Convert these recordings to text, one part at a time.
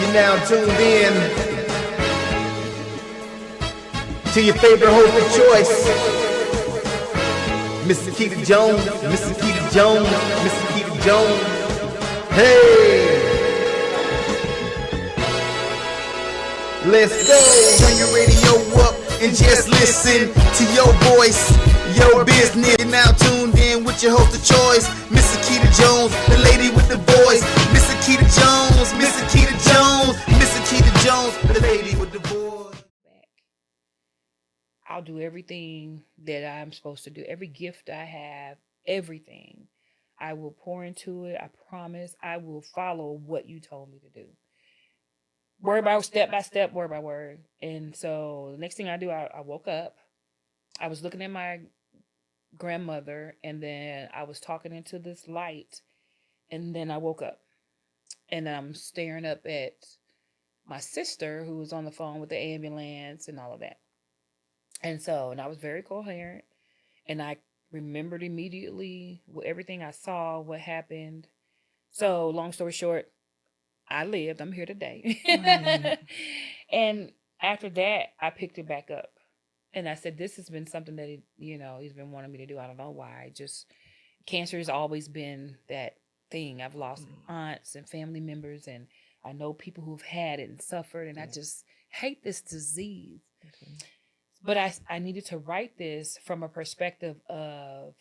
You're now tuned in to your favorite host of choice, Miss Aketa Jones, Miss Aketa Jones, Miss Aketa Jones. Hey! Let's go! Turn your radio up and just listen to your voice, your business. You're now tuned in with your host of choice, Miss Aketa Jones, the lady with the voice. Miss Aketa Jones, Miss Aketa Jones, Miss Aketa Jones, the lady with the voice. I'll do everything that I'm supposed to do. Every gift I have, everything. I will pour into it. I promise. I will follow what you told me to do. Word by step by step, word by word. And so the next thing I do, I woke up. I was looking at my grandmother, and then I was talking into this light, and then I woke up. And I'm staring up at my sister, who was on the phone with the ambulance and all of that. And I was very coherent, and I remembered immediately everything I saw, what happened. So long story short, I lived. I'm here today. And after that, I picked it back up. And I said, this has been something that, he's been wanting me to do. I don't know why. Just cancer has always been that thing. I've lost aunts and family members, and I know people who've had it and suffered, and I just hate this disease. But I needed to write this from a perspective of,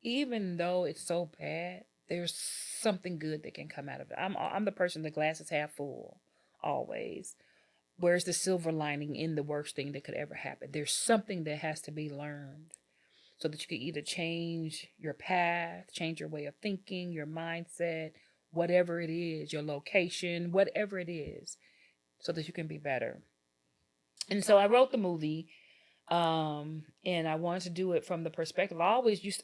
even though it's so bad, there's something good that can come out of it. I'm the person, the glass is half full, always. Where's the silver lining in the worst thing that could ever happen? There's something that has to be learned so that you can either change your path, change your way of thinking, your mindset, whatever it is, your location, whatever it is, so that you can be better. And so I wrote the movie. And I wanted to do it from the perspective. I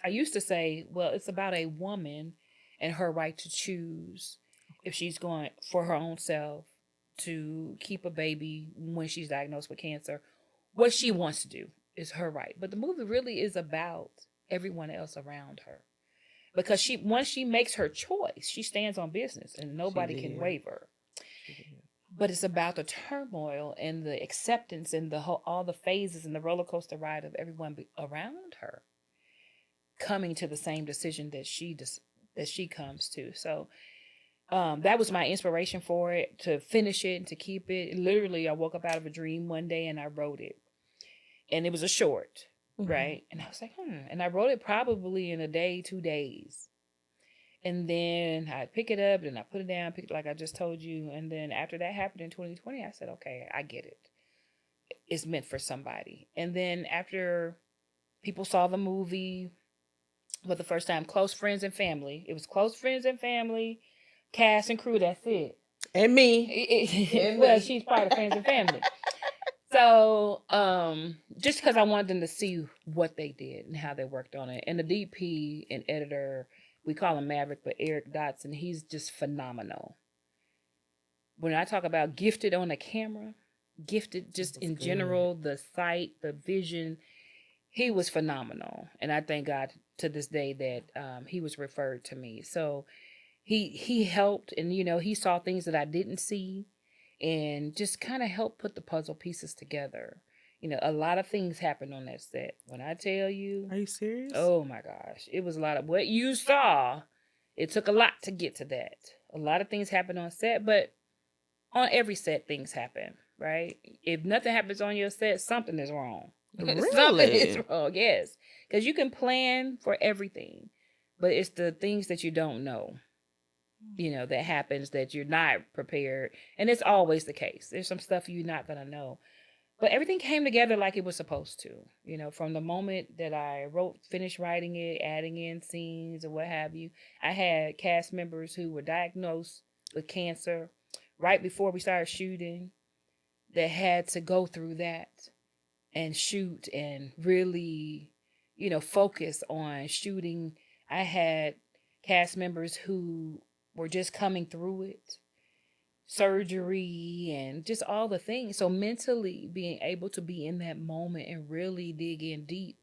used to say, well, it's about a woman and her right to choose if she's going for her own self to keep a baby when she's diagnosed with cancer. What she wants to do is her right. But the movie really is about everyone else around her, because once she makes her choice, she stands on business and nobody can waver. But it's about the turmoil and the acceptance and all the phases and the roller coaster ride of everyone around her coming to the same decision that she comes to. So that was my inspiration for it, to finish it and to keep it. Literally, I woke up out of a dream one day and I wrote it. And it was a short, right? And I was like, And I wrote it probably in a day, 2 days. And then I pick it up and I put it down, like I just told you. And then after that happened in 2020, I said, okay, I get it. It's meant for somebody. And then after people saw the movie for the first time, close friends and family. It was close friends and family, cast and crew, that's it. And me. Well, she's part of friends and family. So just because I wanted them to see what they did and how they worked on it. And the DP and editor, we call him Maverick, but Eric Dotson, he's just phenomenal. When I talk about gifted on the camera, gifted just in general, the sight, the vision, he was phenomenal. And I thank God to this day that he was referred to me. So he helped, and he saw things that I didn't see, and just kind of helped put the puzzle pieces together. A lot of things happened on that set. When I tell you... Are you serious? Oh my gosh. It was a lot of what you saw. It took a lot to get to that. A lot of things happened on set, but on every set things happen, right? If nothing happens on your set, something is wrong. Really? Something is wrong, yes. Because you can plan for everything, but it's the things that you don't know, that happens that you're not prepared. And it's always the case. There's some stuff you're not going to know. But everything came together like it was supposed to, from the moment that I finished writing it, adding in scenes or what have you. I had cast members who were diagnosed with cancer right before we started shooting that had to go through that and shoot and really, focus on shooting. I had cast members who were just coming through it. Surgery and just all the things. So mentally being able to be in that moment and really dig in deep,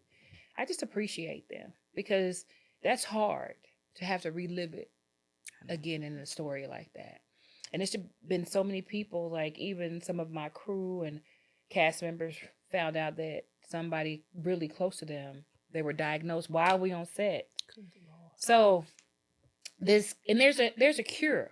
I just appreciate them, because that's hard to have to relive it again in a story like that. And it's been so many people, like even some of my crew and cast members found out that somebody really close to them, they were diagnosed while we on set. So there's a cure.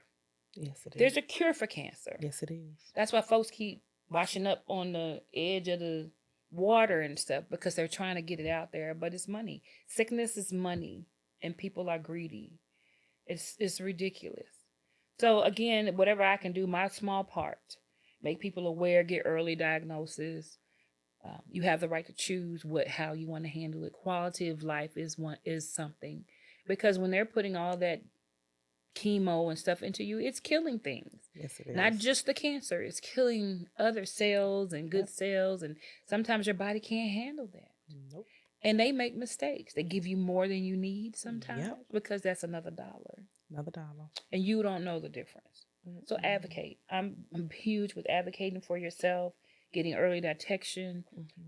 Yes, it is. There's a cure for cancer. Yes, it is. That's why folks keep washing up on the edge of the water and stuff, because they're trying to get it out there. But it's money. Sickness is money, and people are greedy. It's ridiculous. So again, whatever I can do, my small part, make people aware, get early diagnosis. You have the right to choose how you want to handle it. Quality of life is something, because when they're putting all that chemo and stuff into you, it's killing things. Yes, it is. Not just the cancer, it's killing other cells and good cells, and sometimes your body can't handle that. Nope. And they make mistakes. They give you more than you need sometimes, because that's another dollar. Another dollar. And you don't know the difference. Mm-hmm. So advocate. I'm huge with advocating for yourself, getting early detection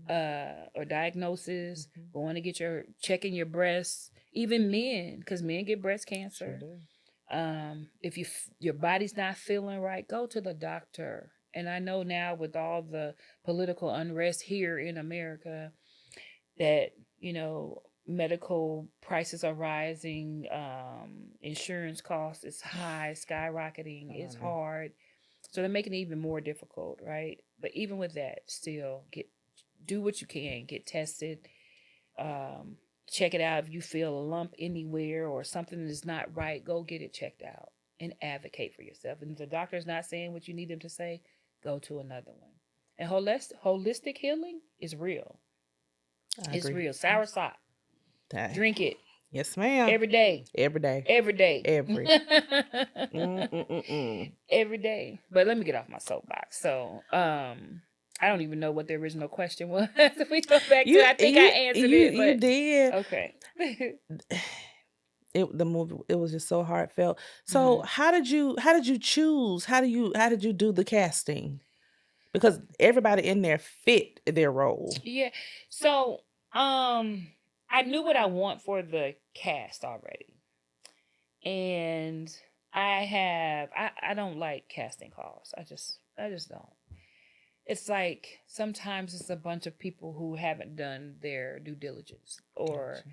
or diagnosis, going to get checking your breasts, even men, because men get breast cancer. Sure do. If your body's not feeling right, go to the doctor. And I know now with all the political unrest here in America that, medical prices are rising, insurance costs is high, skyrocketing, it's hard. So they're making it even more difficult, right? But even with that, still do what you can, get tested, check it out. If you feel a lump anywhere or something is not right, go get it checked out and advocate for yourself. And if the doctor's not saying what you need them to say, go to another one. And holistic healing is real. It's real. Soursop. Drink it. Yes, ma'am. Every day. Every day. Every day. Every. Every day. But let me get off my soapbox. So, I don't even know what the original question was. If we go back to it, I think I answered it. But... You did. Okay. The movie, it was just so heartfelt. So how did you choose? How did you do the casting? Because everybody in there fit their role. Yeah. So, I knew what I want for the cast already. And I don't like casting calls. I just don't. It's like sometimes it's a bunch of people who haven't done their due diligence or,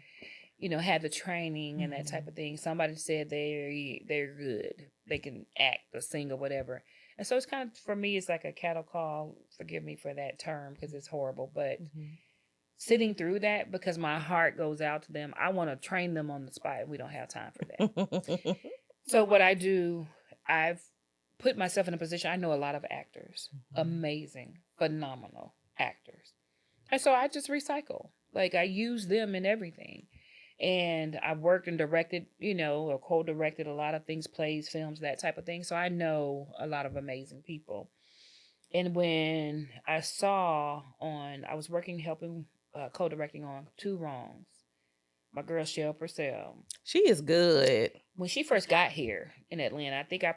had the training and that type of thing. Somebody said they're good. They can act or sing or whatever. And so it's kind of, for me, it's like a cattle call. Forgive me for that term because it's horrible. But sitting through that, because my heart goes out to them, I want to train them on the spot. We don't have time for that. So what I do, I've put myself in a position. I know a lot of actors, amazing, phenomenal actors. And so I just recycle. Like I use them in everything. And I've worked and directed, or co-directed a lot of things, plays, films, that type of thing. So I know a lot of amazing people. And when I I was helping co-directing on Two Wrongs, my girl Shell Purcell. She is good. When she first got here in Atlanta, I think I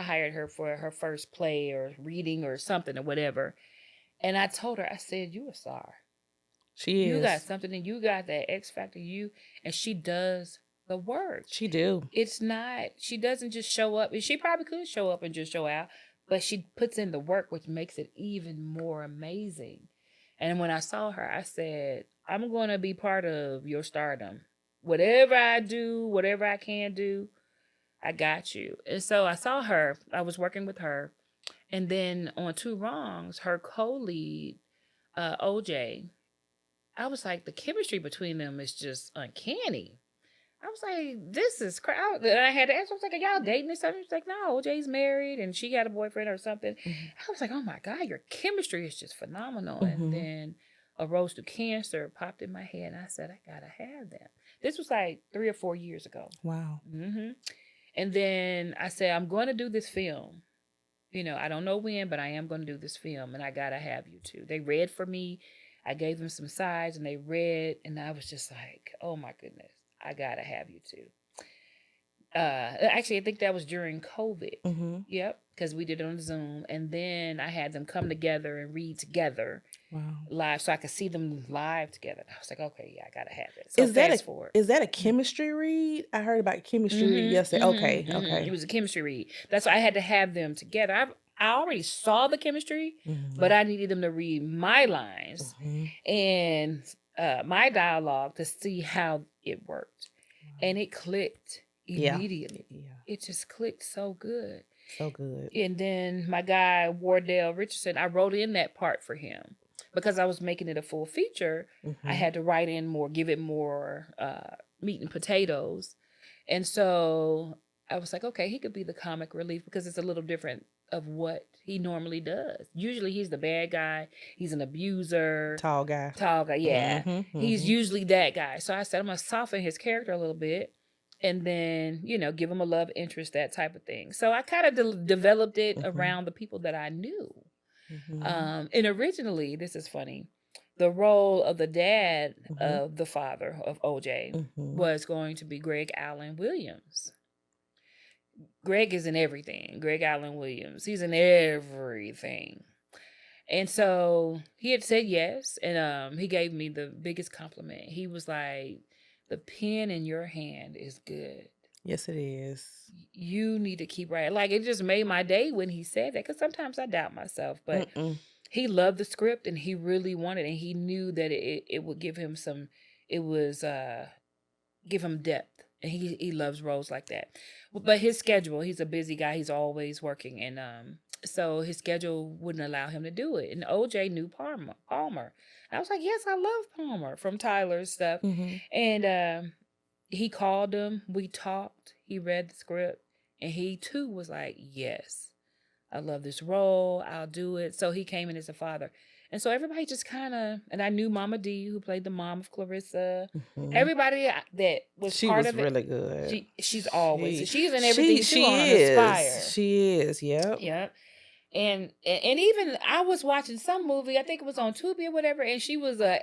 hired her for her first play or reading or something or whatever. And I told her, I said, you a star. She is. You got something and you got that X factor, and she does the work. She do. It's not, she doesn't just show up. She probably could show up and just show out, but she puts in the work, which makes it even more amazing. And when I saw her, I said, I'm going to be part of your stardom. Whatever I do, whatever I can do, I got you. And so I saw her. I was working with her. And then on Two Wrongs, her co-lead, OJ, I was like, the chemistry between them is just uncanny. I was like, this is crap. And I had to ask, I was like, are y'all dating or something? She's like, no, OJ's married and she got a boyfriend or something. I was like, oh my God, your chemistry is just phenomenal. And then A Rose to Cancer popped in my head. And I said, I got to have that. This was like 3 or 4 years ago. Wow. And then I said, I'm going to do this film. I don't know when, but I am going to do this film. And I got to have you too. They read for me. I gave them some sides and they read. And I was just like, oh my goodness, I got to have you too. Actually, I think that was during COVID. Mm-hmm. Yep, because we did it on Zoom, and then I had them come together and read together Wow. live, so I could see them live together. I was like, okay, yeah, I gotta have it. So Is that fast forward. a chemistry read? I heard about chemistry read yesterday. Okay. It was a chemistry read. That's why I had to have them together. I already saw the chemistry, Mm-hmm. but I needed them to read my lines and my dialogue to see how it worked, and it clicked immediately. Yeah. It just clicked so good. So good. And then my guy Wardell Richardson, I wrote in that part for him because I was making it a full feature. I had to write in more, give it more meat and potatoes. And so I was like, okay, he could be the comic relief because it's a little different of what he normally does. Usually he's the bad guy. He's an abuser. Tall guy. Yeah. He's usually that guy. So I said, I'm going to soften his character a little bit and then, give him a love interest, that type of thing. So I kind of developed it around the people that I knew. And originally, this is funny, the role of the dad of the father of OJ was going to be Greg Allen Williams. Greg is in everything. Greg Allen Williams. He's in everything. And so he had said yes. And he gave me the biggest compliment. He was like, the pen in your hand is good. Yes, it is. You need to keep writing. Like, it just made my day when he said that. Because sometimes I doubt myself. But he loved the script and he really wanted it. And he knew that it would give him give him depth. And he loves roles like that. But his schedule, he's a busy guy. He's always working. And so his schedule wouldn't allow him to do it. And OJ knew Palmer. And I was like, yes, I love Palmer from Tyler's stuff. And he called him. We talked. He read the script. And he, too, was like, yes, I love this role. I'll do it. So he came in as a father. And so everybody just kind of, and I knew Mama D, who played the mom of Clarissa. Everybody that was part of it. She was really good. She's always, she's in everything too on Aspire. She is, yep. Yep. And even I was watching some movie, I think it was on Tubi or whatever, and she was a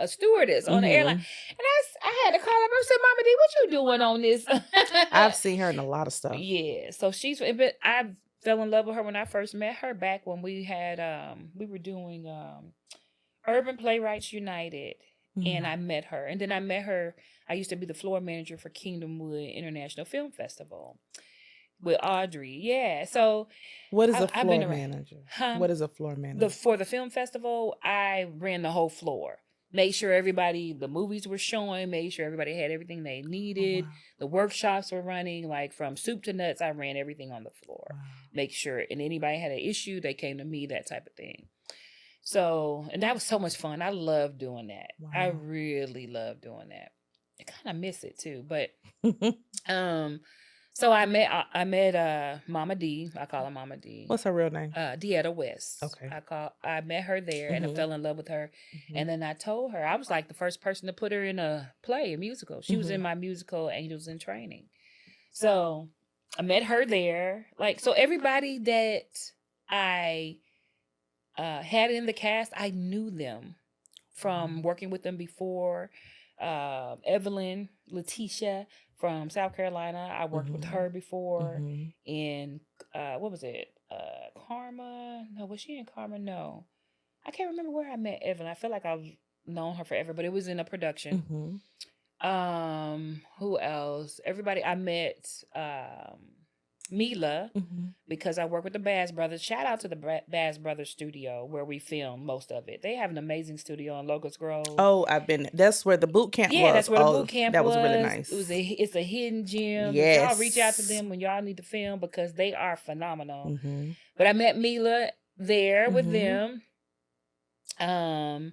stewardess on the airline. And I had to call her up and say, Mama D, what you doing on this? I've seen her in a lot of stuff. Yeah. So but I fell in love with her when I first met her back when we had we were doing Urban Playwrights United, and I met her. And then I used to be the floor manager for Kingdomwood International Film Festival with Audrey. Yeah. So what is a floor manager? What is a floor manager? For the film festival, I ran the whole floor. Made sure the movies were showing, made sure everybody had everything they needed. Oh, wow. The workshops were running, like from soup to nuts, I ran everything on the floor. Wow. Make sure, and anybody had an issue, they came to me, that type of thing. So, and that was so much fun. I love doing that. Wow. I really love doing that. I kind of miss it too, but so I met Mama D. I call her Mama D. What's her real name? Deetta West. Okay. I met her there and I fell in love with her. And then I told her, I was like the first person to put her in a musical. She was in my musical Angels in Training. So I met her there. Like, so everybody that I had in the cast, I knew them from working with them before. Evelyn, Letitia from South Carolina. I worked with her before. And what was it? Karma? No, was she in Karma? No. I can't remember where I met Evelyn. I feel like I've known her forever, but it was in a production. Who else? Everybody. I met Mila because I work with the Bass Brothers. Shout out to the Bass Brothers studio where we film most of it. They have an amazing studio in Locust Grove. Oh, I've been. That's where the boot camp was. Yeah, that's where the boot camp was. That was really nice. It's a hidden gem. Yes. Y'all reach out to them when y'all need to film because they are phenomenal. But I met Mila there with them. And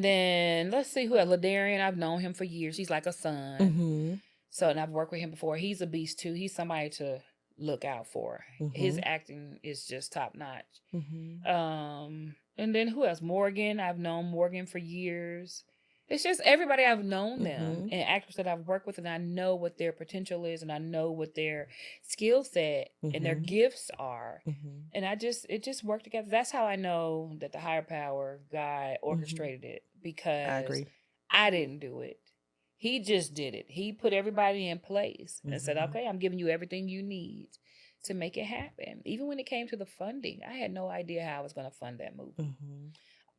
then let's see who else. Ladarian, I've known him for years. He's like a son. So, and I've worked with him before. He's a beast too. He's somebody to look out for. His acting is just top notch. And then who else? Morgan. I've known Morgan for years. It's just everybody I've known them and actors that I've worked with, and I know what their potential is, and I know what their skill set and their gifts are. And it just worked together. That's how I know that the higher power God orchestrated it, because I agree. I didn't do it. He just did it. He put everybody in place and said, Mhm. okay, I'm giving you everything you need to make it happen. Even when it came to the funding, I had no idea how I was going to fund that movie. Mhm.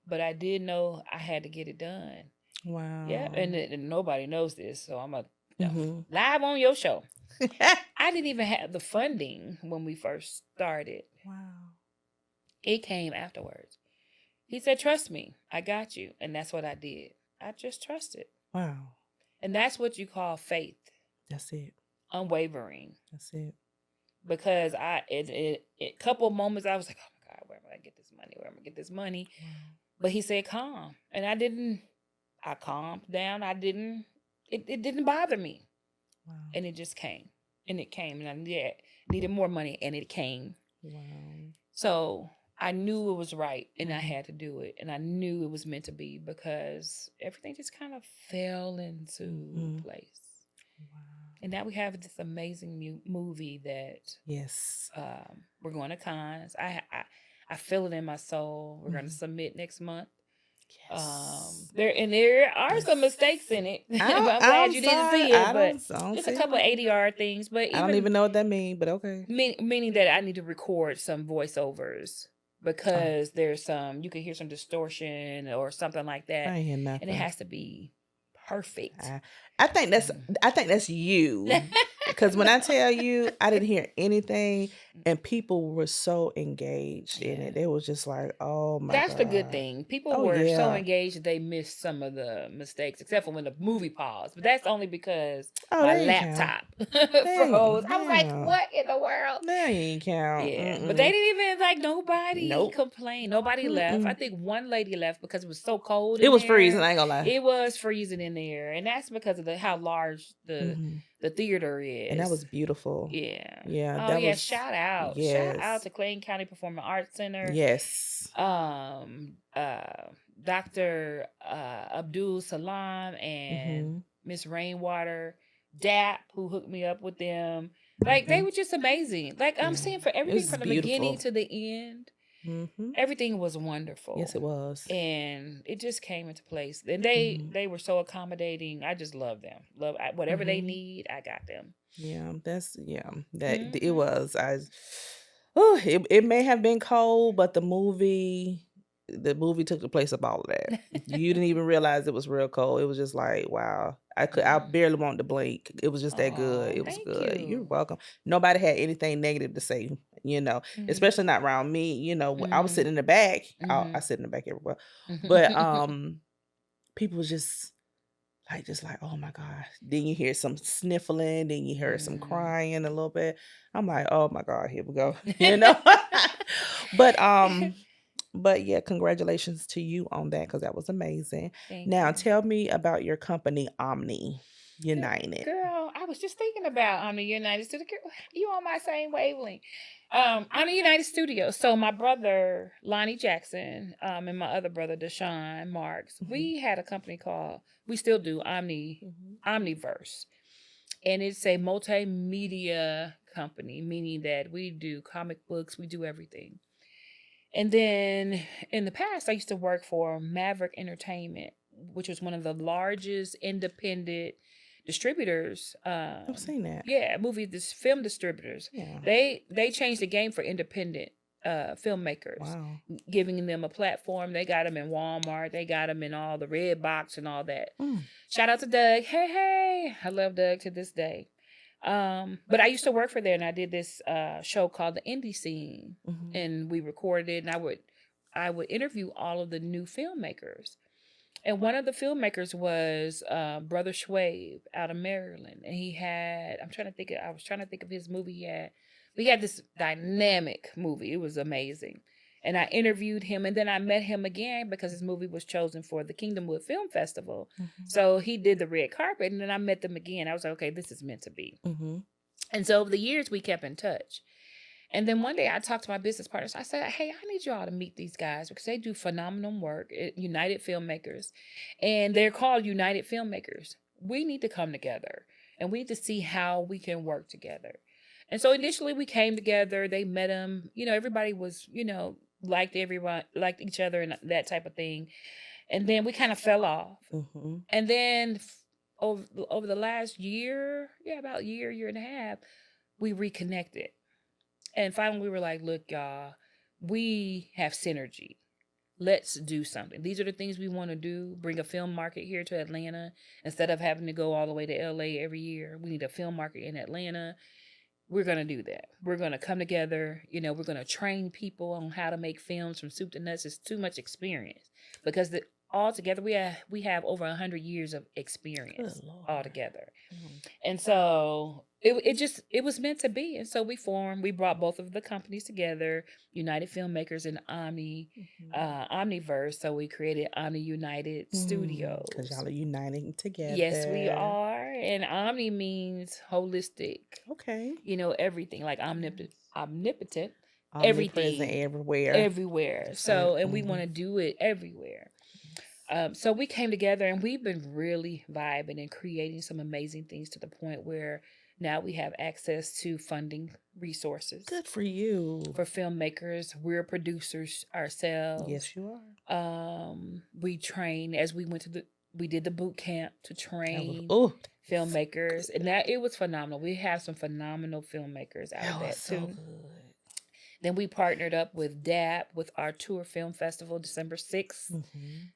But I did know I had to get it done. Yeah, Wow. and nobody knows this, so I'm a Mhm. live on your show. I didn't even have the funding when we first started. Wow. It came afterwards. He said, "Trust me, I got you," and that's what I did. I just trusted, Wow. and that's what you call faith, That's it. unwavering. That's it. Because couple of moments I was like, "Oh my God, where am I gonna get this money? Where am I gonna get this money?" Wow. But he said, "Calm," and I didn't. I calmed down. I didn't. It didn't bother me. Wow. And it just came, and it came, and I needed more money, and it came. Wow. So I knew it was right, and I Mhm. had to do it, and I knew it was meant to be because everything just kind of fell into Mhm. place. Wow. And now we have this amazing movie that Yes. we're going to cons. I feel it in my soul. We're going to Mhm. submit next month. Yes. There are Yes. some mistakes in it. But I'm I'm glad you didn't sorry. see it. But I don't just a see couple of nothing. ADR things. But I don't even even know what that means, but okay. meaning that I need to record some voiceovers Oh, because there's you can hear some distortion or something like I that, ain't hear and it nothing. has to be perfect. I think that's you. Because when I tell you, I didn't hear anything, and people were so engaged in Yeah. it. They was just like, "Oh my That's the good God." thing. People Oh were so yeah. engaged that they missed some of the mistakes, except for when the movie paused. But that's only because Oh, my they ain't count. laptop They froze. ain't, I was like, yeah. "What in the world?" They ain't count. Yeah, but they didn't even nobody Nope. complained. Nobody left. I Mm-mm. think one lady left because it was so cold It in was freezing. there. I ain't gonna lie. It was freezing in there, and that's because of how large Hmm. the theater And that is. was beautiful. Yeah. Yeah, Oh that yeah. was Shout out yes, to Clayton County Performing Arts Center. yes. Um. Dr. Abdul Salam and Hmm. Miss Rainwater, Dap, who hooked me up with them. Like they Hmm. were just amazing. Like I'm Yeah, saying, for it everything was from the beginning beautiful. to the end, Hmm. everything was Yes, wonderful, it was. and it just came into place. And Hmm. they were so accommodating. I just love them. Whatever they Hmm. need, I got them. Yeah, that's that it Hmm. was. Oh, it may have been cold, but the movie took the place of all of that. You didn't even realize it was real cold. It was just like, wow. I Mm. barely want to blink. It was just that good. Oh, It was thank good. You're you. welcome. Nobody had anything negative to say, Hmm. especially not around me. I was Hmm. sitting in the back. I Hmm. sit in the back everywhere. But people was just like, oh my God. Then you hear some sniffling, then you hear some Mm. crying a little bit. I'm like, oh my God, here we go. You know? But but yeah, congratulations to you on that because that was amazing. Thank Now you. tell me about your company, Omni United. Girl, I was just thinking about Omni United Studios. You on my same wavelength. Omni United Studios. So my brother Lonnie Jackson, and my other brother Deshaun Marks, Mhm. we had a company called, we still do, Mhm. Omniverse, and it's a multimedia company, meaning that we do comic books, we do everything. And then in the past, I used to work for Maverick Entertainment, which was one of the largest independent distributors. I've seen that. Yeah, film distributors. Yeah. They changed the game for independent filmmakers, Wow. giving them a platform. They got them in Walmart. They got them in all the Red Box and all that. Mm. Shout out to Doug. Hey, hey. I love Doug to this day. But I used to work for there, and I did this show called The Indie Scene, Mhm. and we recorded it, and I would interview all of the new filmmakers. And one of the filmmakers was Brother Schwabe out of Maryland, and he had, I was trying to think of his movie he had this dynamic movie. It was amazing. And I interviewed him, and then I met him again because his movie was chosen for the Kingdomwood Film Festival. Mhm. So he did the red carpet, and then I met them again. I was like, okay, this is meant to be. Mhm. And so over the years, we kept in touch. And then one day I talked to my business partners. I said, hey, I need y'all to meet these guys because they do phenomenal work at United Filmmakers. And they're called United Filmmakers. We need to come together and we need to see how we can work together. And so initially we came together. They met them. Everybody was, liked everyone, liked each other and that type of thing. And then we kind of fell off. Mhm. And then over the last year, about year and a half, we reconnected. And finally we were like, look, y'all, we have synergy. Let's do something. These are the things we want to do. Bring a film market here to Atlanta instead of having to go all the way to LA every year. We need a film market in Atlanta. We're going to do that. We're going to come together. We're going to train people on how to make films from soup to nuts. It's too much experience because altogether we have over 100 years of experience altogether. And so it was meant to be. And so we brought both of the companies together, United Filmmakers and Omniverse. So we created Omni United Studios. Because y'all are uniting together. Yes, we are. And Omni means holistic. Okay. Everything, like omnipotent, Omnipresent everything. Everywhere. So, and we want to do it everywhere. So we came together and we've been really vibing and creating some amazing things to the point where now we have access to funding resources. Good for you. For filmmakers. We're producers ourselves. Yes, you are. We train as we did the boot camp to train filmmakers. And it was phenomenal. We have some phenomenal filmmakers out of that too. Good. Then we partnered up with DAP with our tour film festival, December 6th.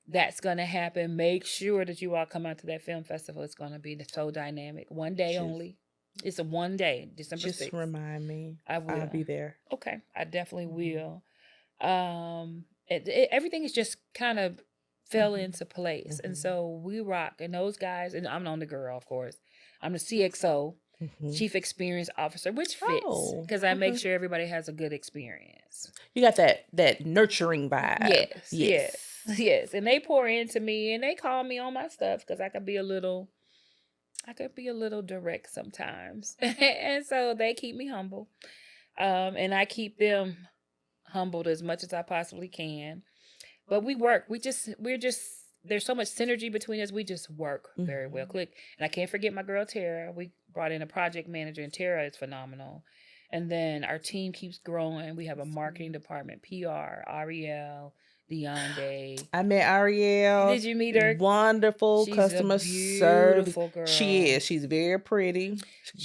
That's going to happen. Make sure that you all come out to that film festival. It's going to be so dynamic. One day only. It's a one day, December 6th. Just remind me. I will. I'll be there. Okay. I definitely will. Everything is just kind of fell into place. And so we rock. And those guys, and I'm not the girl, of course. I'm the CXO. Chief Experience Officer, which fits because I make sure everybody has a good experience. You got that nurturing vibe. Yes. And they pour into me and they call me on my stuff because I could be a little direct sometimes. And so they keep me humble. And I keep them humbled as much as I possibly can. But we work. There's so much synergy between us. We just work very well. Click. And I can't forget my girl, Tara. We brought in a project manager, and Tara is phenomenal. And then our team keeps growing. We have a marketing department, PR, Ariel, Deonde. I met Ariel. Did you meet her? Wonderful customer service. Girl. She is. She's very pretty.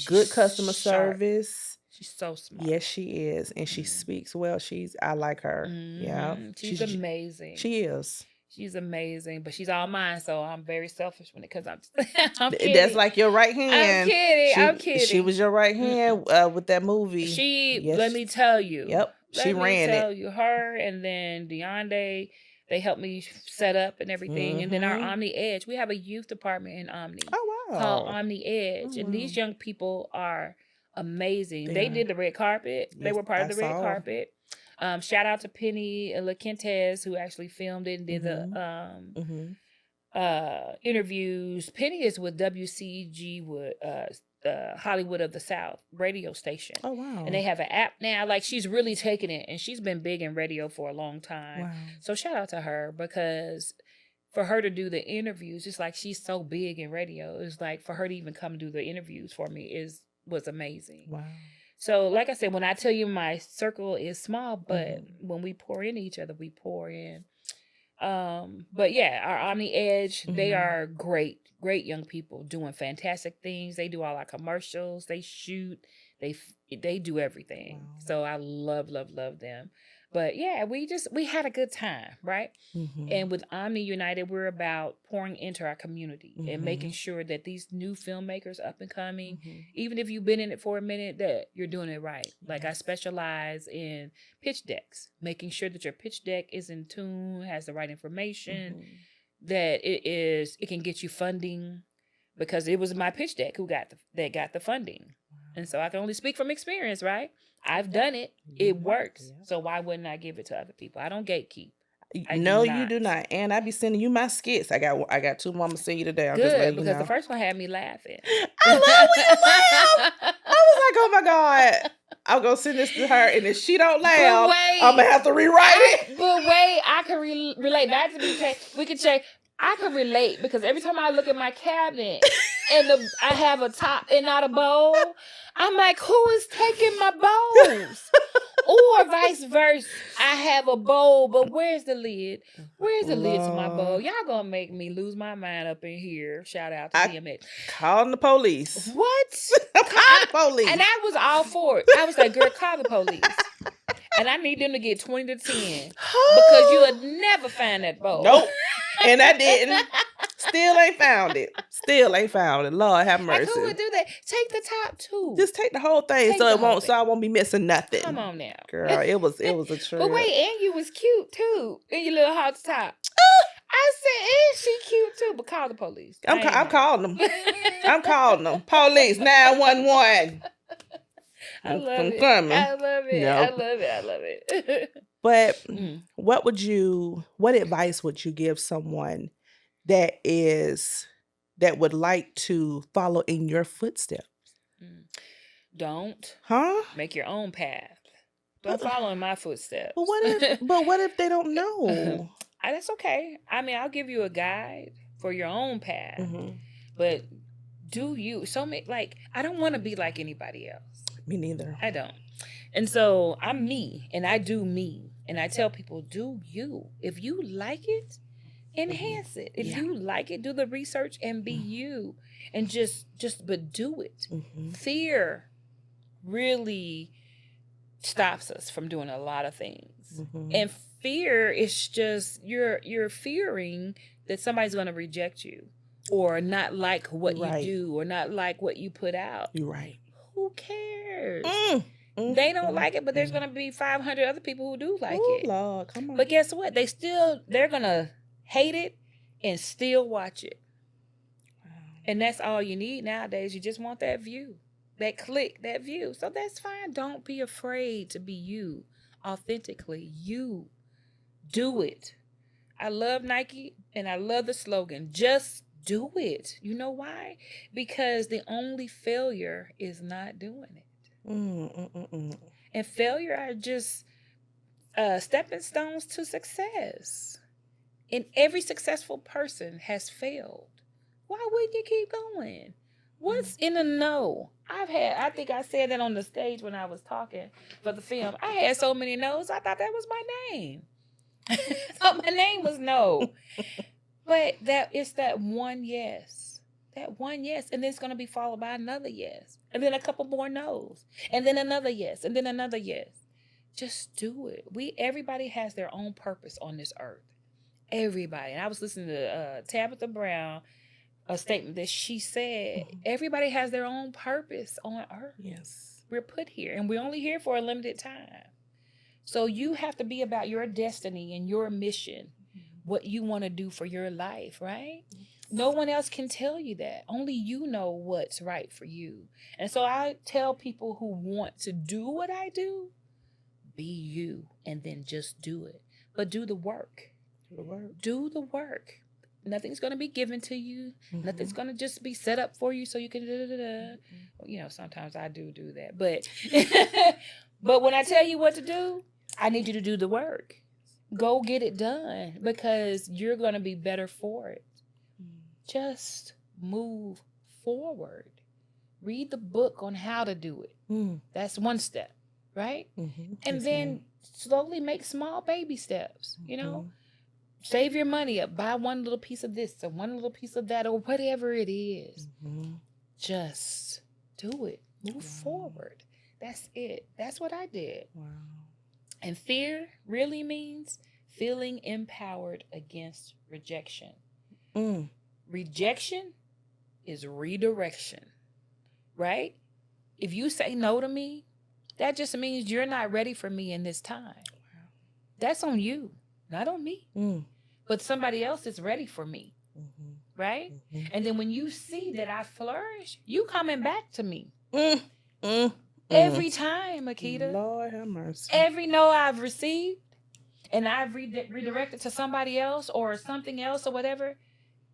Good customer service. She's so smart. Yes, she is. And she speaks well. I like her. Yeah. She's amazing. She is. She's amazing, but she's all mine, so I'm very selfish when it comes. I'm kidding. That's like your right hand. I'm kidding. She was your right hand with that movie. Let me tell you. Yep. She ran it. Her and then Deonde, they helped me set up and everything. And then our Omni Edge. We have a youth department in Omni. Oh, wow. Called Omni Edge. And these young people are amazing. They did the red carpet. Yes, they were part of the red carpet. Shout out to Penny LaQuintez who actually filmed it and did the interviews. Penny is with WCG with Hollywood of the South radio station. Oh wow! And they have an app now. Like she's really taking it, and she's been big in radio for a long time. Wow. So shout out to her because for her to do the interviews, it's like she's so big in radio. It's like for her to even come do the interviews for me was amazing. Wow. So, like I said, when I tell you my circle is small, but when we pour into each other, we pour in. But yeah, our Omni Edge, they are great young people doing fantastic things. They do all our commercials. They shoot. They do everything. Wow. So I love them. But yeah, we had a good time, right? And with Omni United, we're about pouring into our community and making sure that these new filmmakers up and coming, even if you've been in it for a minute, that you're doing it right. Like I specialize in pitch decks, making sure that your pitch deck is in tune, has the right information, that it can get you funding, because it was my pitch deck that got the funding. And so I can only speak from experience, right? I've done it. It works. So why wouldn't I give it to other people? I don't gatekeep. No, you do not. And I be sending you my skits. I got two more I'm gonna send you today. I'm good, just letting because you know. the first one had me laughing. I love when you laugh. I was like, oh my God. I'll go send this to her, and if she don't laugh, I'm gonna have to rewrite it. But wait, I can relate. Not to be changed. We can change. I can relate because every time I look at my cabinet and I have a top and not a bowl, I'm like, who is taking my bowls? Or vice versa. I have a bowl, but where's the lid? Where's the lid to my bowl? Lord. Y'all gonna make me lose my mind up in here. Shout out to I- DMX. Calling the police. What? Call the police. And I was all for it. I was like, girl, call the police. And I need them to get 20 to 10. Because you would never find that bowl. Nope. And I didn't. Still ain't found it. Lord have mercy. Like, who would do that? Take the top two. Just take the whole thing Take so the it whole won't thing. so I won't be missing nothing. Come on now. Girl, it was a trip. But wait, and you was cute too. In your little hot top. I said, and she cute too. But call the police. I'm calling them. I'm calling them. Police 911. I love it. Coming. I love it. No. I love it. I love it. But Mm. what advice would you give someone that would like to follow in your footsteps? Don't Huh? make your own path. Don't follow in my footsteps. But what if they don't know? That's okay. I mean, I'll give you a guide for your own path. Mhm. But do you? I don't want to be like anybody else. Me neither. I don't. And so I'm me and I do me. And I tell people, do you. If you like it, enhance it. If you like it, do the research and be you. And but do it. Mhm. Fear really stops us from doing a lot of things. Mhm. And fear is just you're fearing that somebody's going to reject you or not like what Right. you do or not like what you put out. You're right. Who cares? They They don't like it, but there's going to be 500 other people who do like it. Lord, come on. But guess what? They're going to hate it and still watch it. Wow. And that's all you need nowadays. You just want that view, that click, that view. So that's fine. Don't be afraid to be you, authentically. You do it. I love Nike and I love the slogan. Just do it. You know why? Because the only failure is not doing it. And failure are just stepping stones to success. And every successful person has failed. Why wouldn't you keep going? What's in a no? I think I said that on the stage when I was talking for the film. I had so many no's, I thought that was my name. I thought my name was no. But it's that one yes. That one yes. And then it's going to be followed by another yes. And then a couple more no's. And then another yes. And then another yes. Just do it. Everybody has their own purpose on this earth. Everybody. And I was listening to Tabitha Brown, a statement that she said, everybody has their own purpose on earth. Yes. We're put here and we're only here for a limited time. So you have to be about your destiny and your mission, what you want to do for your life, right? No one else can tell you that. Only you know what's right for you. And so I tell people who want to do what I do, be you and then just do it. But do the work. Do the work. Nothing's going to be given to you. Nothing's going to just be set up for you so you can You know, sometimes I do that. But but when I tell you what to do, I need you to do the work. Go get it done because you're going to be better for it. Just move forward. Read the book on how to do it. That's one step, right? And then slowly make small baby steps, you know? Save your money up. Buy one little piece of this or one little piece of that or whatever it is. Just do it. Move forward. That's it. That's what I did. Wow. And fear really means feeling empowered against rejection. Rejection is redirection, right? If you say no to me, that just means you're not ready for me in this time. Wow. That's on you, not on me. But somebody else is ready for me, right? And then when you see that I flourish, you coming back to me. Every time, Aketa. Lord have mercy. Every no I've received and I've redirected to somebody else or something else or whatever,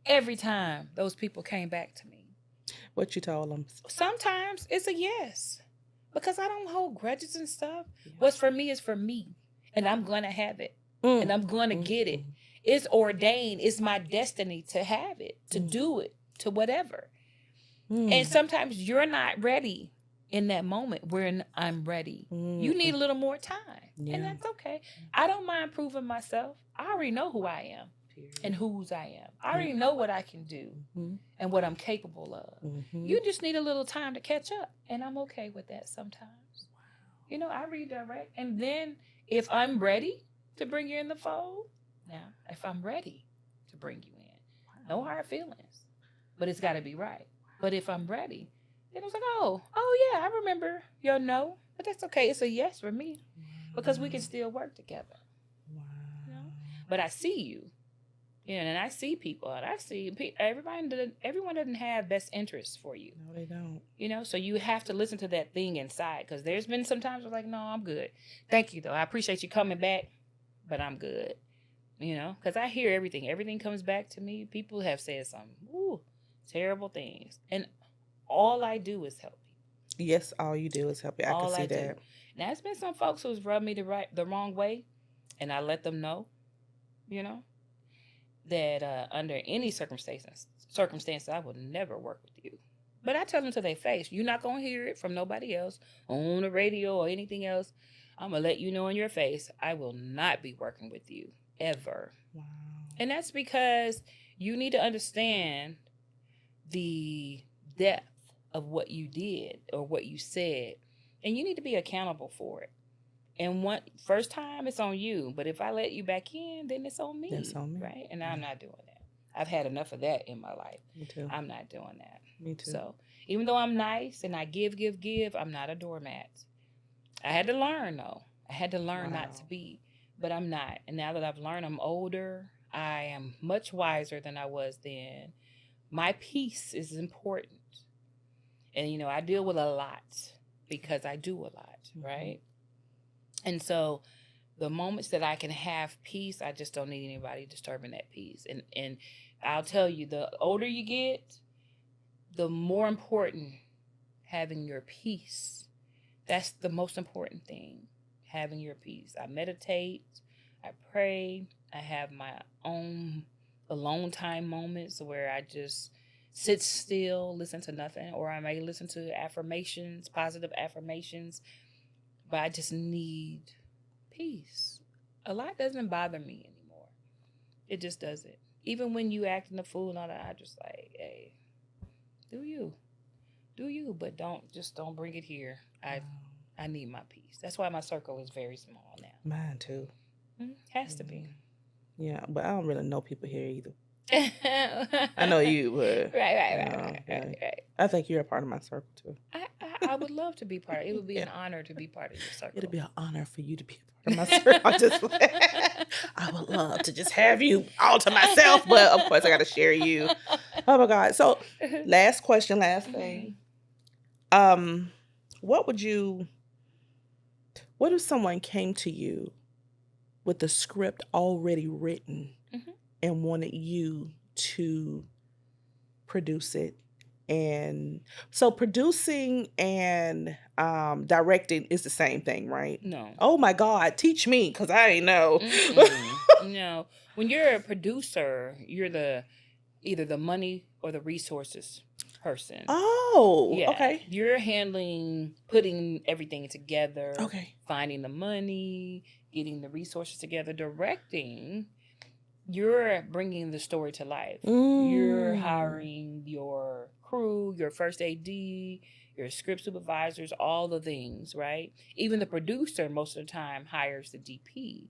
every time those people came back to me. What you told them? Sometimes it's a yes because I don't hold grudges and stuff. What's for me is for me and I'm going to have it and I'm going to get it. It's ordained. It's my destiny to have it, to do it, to whatever. And sometimes you're not ready in that moment when I'm ready. You Mm. need a little more time. Yeah. And that's okay. I don't mind proving myself. I already know who I am Period. and whose I am. I already know what I can do Mhm. and what I'm capable of. Mhm. You just need a little time to catch up. And I'm okay with that sometimes. You know, I redirect. And then if I'm ready to bring you in the fold, now, if I'm ready to bring you in, no hard feelings, but it's got to be right. But if I'm ready, then it's like, oh yeah, I remember your no, but that's okay. It's a yes for me because we can still work together. Wow. You know? But I see you, and I see people, and I see everyone doesn't have best interests for you. No, they don't. You know, so you have to listen to that thing inside because there's been some times where like, no, I'm good. Thank you though. I appreciate you coming back, but I'm good. You know, because I hear everything. Everything comes back to me. People have said some terrible things, and all I do is help people. Yes, all you do is help you. I can All see I do. that. Now, it's been some folks who's rubbed me the wrong way, and I let them know, you know, that under any circumstances, I will never work with you. But I tell them to their face, you're not going to hear it from nobody else on the radio or anything else. I'm going to let you know in your face, I will not be working with you ever. Wow. And that's because you need to understand the depth of what you did or what you said. And you need to be accountable for it. And first time it's on you. But if I let you back in, then it's on me. That's on me. Right? And I'm not doing that. I've had enough of that in my life. Me too. I'm not doing that. Me too. So even though I'm nice and I give, I'm not a doormat. I had to learn though. I had to learn not to be. But I'm not. And now that I've learned, I'm older. I am much wiser than I was then. My peace is important. And, you know, I deal with a lot because I do a lot, right? And so the moments that I can have peace, I just don't need anybody disturbing that peace. And I'll tell you, the older you get, the more important having your peace. That's the most important thing, having your peace. I meditate, I pray, I have my own alone time moments where I just sit still, listen to nothing, or I may listen to affirmations, positive affirmations, but I just need peace. A lot doesn't bother me anymore. It just doesn't. Even when you acting a fool and all that, I just like, hey, do you, but don't bring it here. I need my peace. That's why my circle is very small now. Mine too. Has to be. Yeah, but I don't really know people here either. I know you, but right. I think you're a part of my circle too. I would love to be part of it. It would be an honor to be part of your circle. It'd be an honor for you to be a part of my circle. I would love to just have you all to myself, but of course I got to share you. Oh my God. So last question, last thing. What if someone came to you with the script already written and wanted you to produce it? And so producing and directing is the same thing, right? No. Oh my God, teach me, because I ain't know. No. When you're a producer, you're either the money or the resources person. Oh, yeah. Okay. You're putting everything together. Okay. Finding the money, getting the resources together. Directing, you're bringing the story to life. You're hiring your crew, your first AD, your script supervisors, all the things, right? Even the producer most of the time hires the DP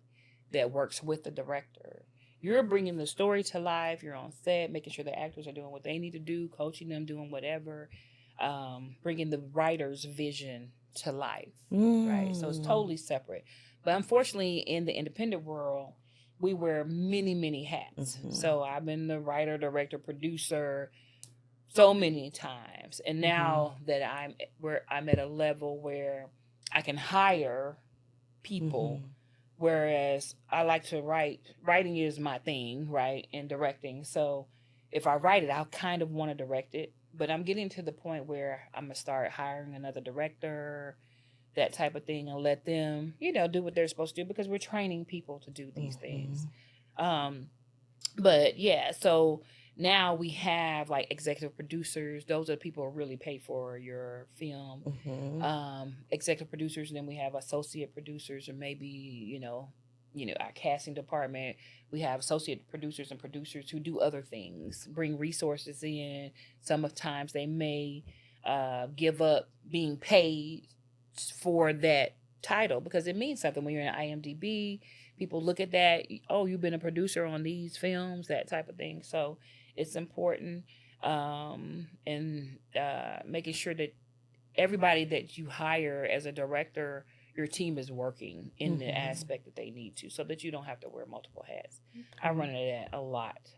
that works with the director. You're bringing the story to life. You're on set, making sure the actors are doing what they need to do, coaching them, doing whatever, bringing the writer's vision to life, right? So it's totally separate. But unfortunately, in the independent world, we wear many, many hats. So I've been the writer, director, producer so many times. And now that I'm at a level where I can hire people, whereas I like to write. Writing is my thing, right? And directing. So if I write it, I'll kind of want to direct it. But I'm getting to the point where I'm going to start hiring another director, that type of thing, and let them, do what they're supposed to do, because we're training people to do these things. But yeah, so Now we have like executive producers. Those are the people who really pay for your film. Executive producers, and then we have associate producers, or maybe our casting department. We have associate producers and producers who do other things, bring resources in. Sometimes they may give up being paid for that title because it means something when you're in IMDb. People look at that. Oh, you've been a producer on these films, that type of thing. So it's important, and making sure that everybody that you hire as a director, your team is working in the aspect that they need to, so that you don't have to wear multiple hats. I run into that a lot.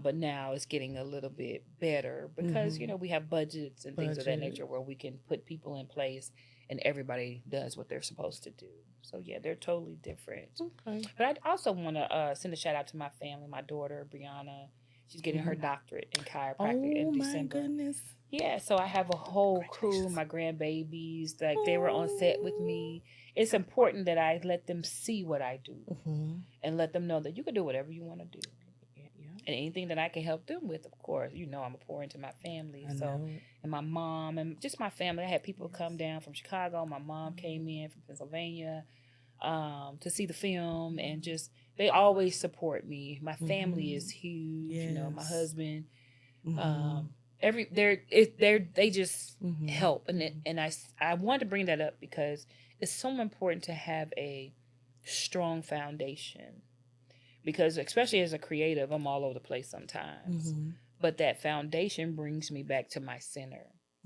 But now it's getting a little bit better because, we have budgets and things of that nature where we can put people in place and everybody does what they're supposed to do. So, yeah, they're totally different. But I also want to send a shout out to my family, my daughter, Brianna. She's getting her doctorate in chiropractic in December. Oh, my goodness. Yeah, so I have a whole crew, my grandbabies, like they were on set with me. It's important that I let them see what I do and let them know that you can do whatever you want to do. And anything that I can help them with, of course, I'm a pour into my family. And my mom and just my family. I had people come down from Chicago. My mom came in from Pennsylvania to see the film, and just they always support me. My family is huge. My husband. They just help, and I wanted to bring that up because it's so important to have a strong foundation. Because especially as a creative, I'm all over the place sometimes. But that foundation brings me back to my center.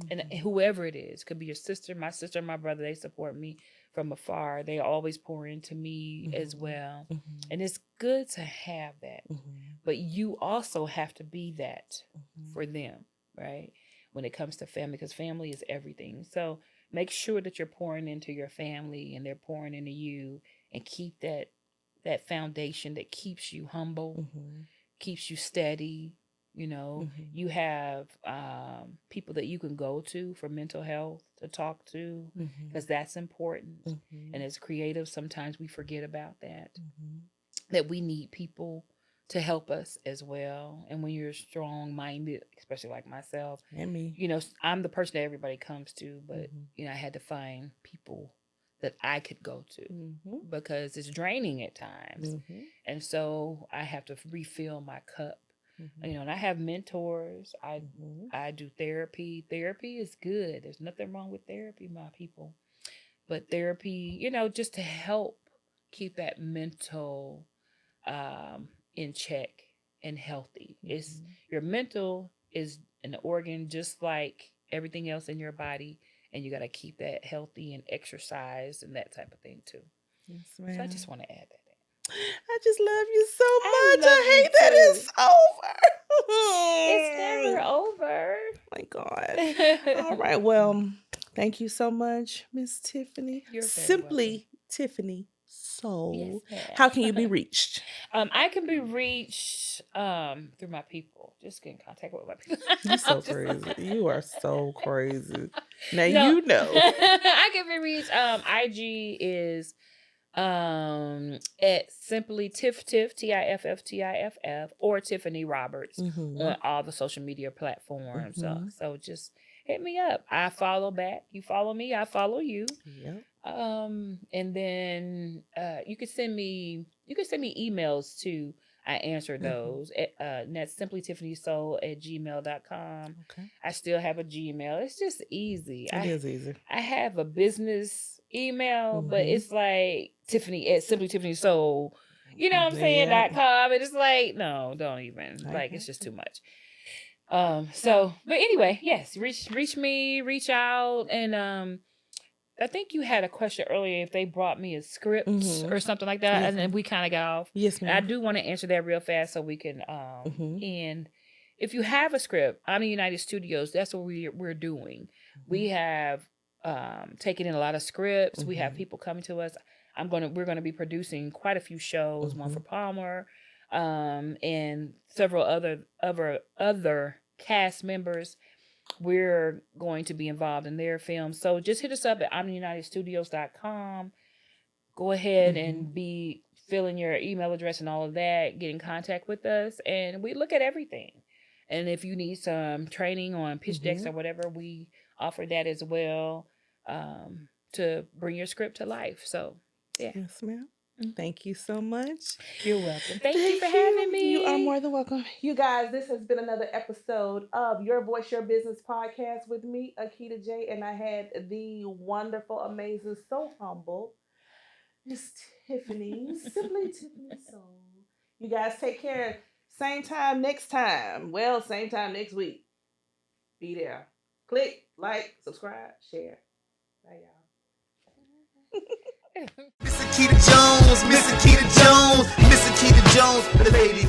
And whoever it is, could be your sister, my brother, they support me from afar. They always pour into me as well. And it's good to have that. But you also have to be that for them, right? When it comes to family, because family is everything. So make sure that you're pouring into your family and they're pouring into you, and keep that foundation that keeps you humble, keeps you steady. You have people that you can go to for mental health to talk to, because that's important. And as creatives, sometimes we forget about that we need people to help us as well. And when you're strong-minded, especially like myself, and me, I'm the person that everybody comes to, but I had to find people that I could go to because it's draining at times. And so I have to refill my cup. And I have mentors. I do therapy. Therapy is good. There's nothing wrong with therapy, my people. But therapy, just to help keep that mental in check and healthy. It's your mental is an organ just like everything else in your body. And you got to keep that healthy and exercise and that type of thing too. Yes, ma'am. So I just want to add that in. I just love you so much. I hate that it's It's over. never over. Oh my God. All right. Well, thank you so much, Miss Tiffany. You're Simply welcome. Tiffany Soul. Yes, how can you be reached? I can be reached through my people. Just get in contact with my people. You're so crazy. You are so crazy. Now I can be reached. IG is at simply Tiff TIFF or Tiffany Roberts on all the social media platforms. So just hit me up. I follow back. You follow me. I follow you. Yep. And then you can send me emails too. I answer those. And that's simply tiffanysoul@gmail.com. Okay. I still have a Gmail. It's just easy. It is easy. I have a business email, but it's like simply Tiffany Soul. You know what I'm saying? .com. And it's like, no, don't even. Like, it's just too much. But anyway, yes, reach me, reach out, and I think you had a question earlier if they brought me a script or something like that, and then we kind of got off. Yes, ma'am. And I do want to answer that real fast so we can end. If you have a script, Omni United Studios, that's what we're doing. We have taken in a lot of scripts. We have people coming to us. We're gonna be producing quite a few shows, one for Palmer, and several other cast members. We're going to be involved in their films. So just hit us up at omniunitedstudios.com. Go ahead and fill in your email address and all of that, get in contact with us, and we look at everything. And if you need some training on pitch decks or whatever, we offer that as well, to bring your script to life. So, yeah. Yes, ma'am. Thank you so much. You're welcome. Thank you for having me. You are more than welcome. You guys, this has been another episode of Your Voice, Your Business podcast with me, Aketa J, and I had the wonderful, amazing, so humble Miss Tiffany, simply Tiffany Soul. You guys take care. Same time next time. Well, same time next week. Be there. Click, like, subscribe, share. Bye, y'all. Miss Aketa Jones, Miss Aketa Jones, Miss Aketa Jones, the lady